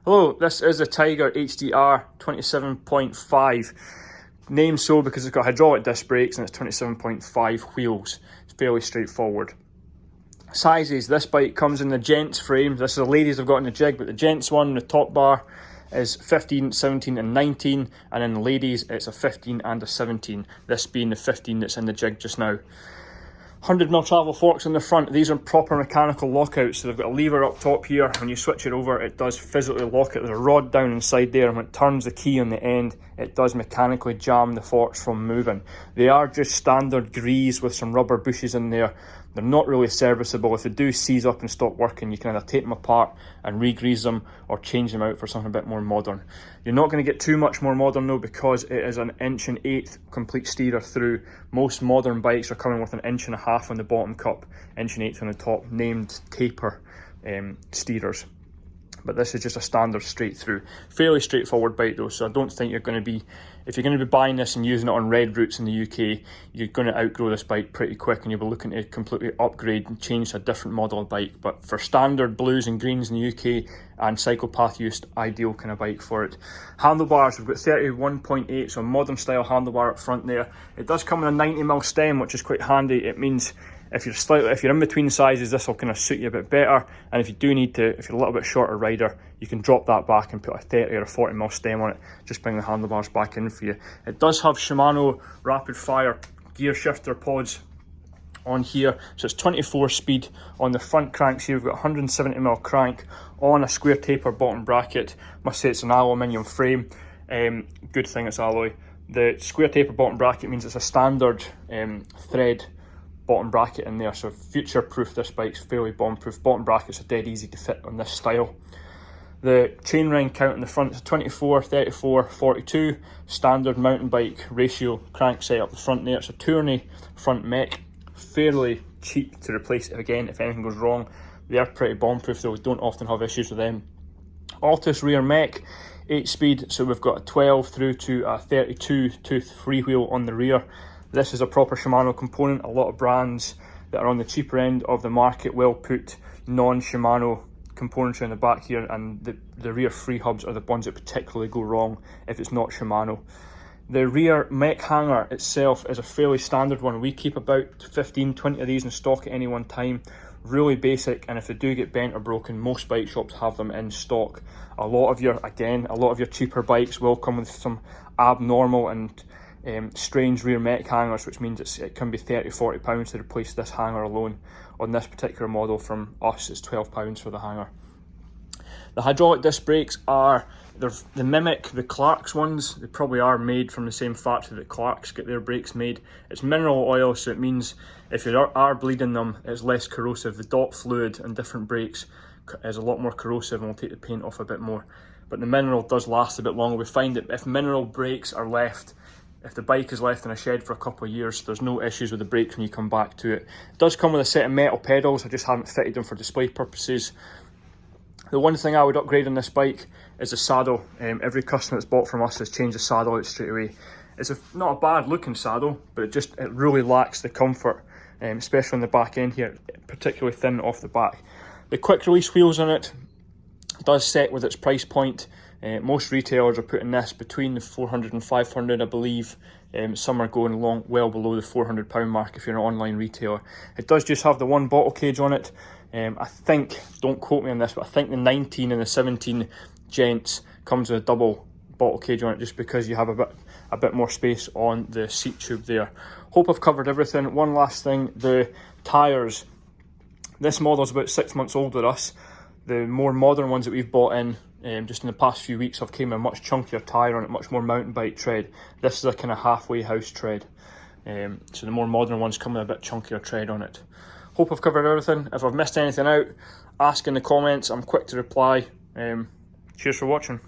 Hello, this is a Tiger HDR 27.5. Named so because it's got hydraulic disc brakes and it's 27.5 wheels. It's fairly straightforward. Sizes, this bike comes in the gents frame. This is the ladies I've got in the jig, but the gents one, the top bar, is 15, 17 and 19, and in the ladies it's a 15 and a 17, this being the 15 that's in the jig just now. 100mm travel forks in the front. These are proper mechanical lockouts, so they've got a lever up top here. When you switch it over, it does physically lock it. There's a rod down inside there, and when it turns the key on the end, it does mechanically jam the forks from moving. They are just standard grease with some rubber bushes in there. They're not really serviceable. If they do seize up and stop working, you can either take them apart and re-grease them or change them out for something a bit more modern. You're not going to get too much more modern though, because it is an 1.8" complete steerer through. Most modern bikes are coming with an 1.5" on the bottom cup, 1.8" on the top, named taper steerers. But this is just a standard straight through. Fairly straightforward bike though, so I don't think you're going to be, if you're going to be buying this and using it on red routes in the UK, you're going to outgrow this bike pretty quick and you'll be looking to completely upgrade and change to a different model of bike. But for standard blues and greens in the UK and cyclepath use, ideal kind of bike for it. Handlebars, we've got 31.8, so a modern style handlebar up front there. It does come with a 90mm stem, which is quite handy. It means if you're in between sizes, this will kind of suit you a bit better. And if you do need to, if you're a little bit shorter rider, you can drop that back and put a 30 or a 40mm stem on it. Just bring the handlebars back in for you. It does have Shimano rapid fire gear shifter pods on here, so it's 24 speed. On the front cranks here, we've got 170mm crank on a square taper bottom bracket. Must say it's an aluminium frame. Good thing it's alloy. The square taper bottom bracket means it's a standard thread bottom bracket in there, so future proof. This bike's fairly bomb proof. Bottom brackets are dead easy to fit on this style. The chainring count in the front is 24, 34, 42. Standard mountain bike ratio crank set up the front there. It's a Tourney front Mech. Fairly cheap to replace it again if anything goes wrong. They are pretty bomb proof though, we don't often have issues with them. Altus rear Mech, 8 speed, so we've got a 12 through to a 32 tooth freewheel on the rear. This is a proper Shimano component. A lot of brands that are on the cheaper end of the market will put non-Shimano componentry in the back here, and the rear free hubs are the ones that particularly go wrong if it's not Shimano. The rear Mech hanger itself is a fairly standard one. We keep about 15, 20 of these in stock at any one time. Really basic, and if they do get bent or broken, most bike shops have them in stock. A lot of your cheaper bikes will come with some abnormal and strange rear Mech hangers, which means it can be £30–40 to replace this hanger alone. On this particular model from us, it's £12 for the hanger. The hydraulic disc brakes they mimic the Clark's ones. They probably are made from the same factory that Clark's get their brakes made. It's mineral oil, so it means if you are bleeding them, it's less corrosive. The dot fluid in different brakes is a lot more corrosive and will take the paint off a bit more. But the mineral does last a bit longer. We find that if mineral brakes are left, if the bike is left in a shed for a couple of years, there's no issues with the brakes when you come back to it. It does come with a set of metal pedals. I just haven't fitted them for display purposes. The one thing I would upgrade on this bike is the saddle. Every customer that's bought from us has changed the saddle out straight away. It's not a bad looking saddle, but it really lacks the comfort, especially on the back end here, particularly thin off the back. The quick release wheels on it does set with its price point. Most retailers are putting this between the 400 and 500, I believe. Some are going along well below the £400 mark if you're an online retailer. It does just have the one bottle cage on it. I think, don't quote me on this, but I think the 19 and the 17 gents comes with a double bottle cage on it, just because you have a bit more space on the seat tube there. Hope I've covered everything. One last thing, the tyres. This model is about 6 months old with us. The more modern ones that we've bought in just in the past few weeks have came with a much chunkier tyre on it, much more mountain bike tread. This is a kind of halfway house tread. So the more modern ones come with a bit chunkier tread on it. Hope I've covered everything. If I've missed anything out, ask in the comments. I'm quick to reply. Cheers for watching.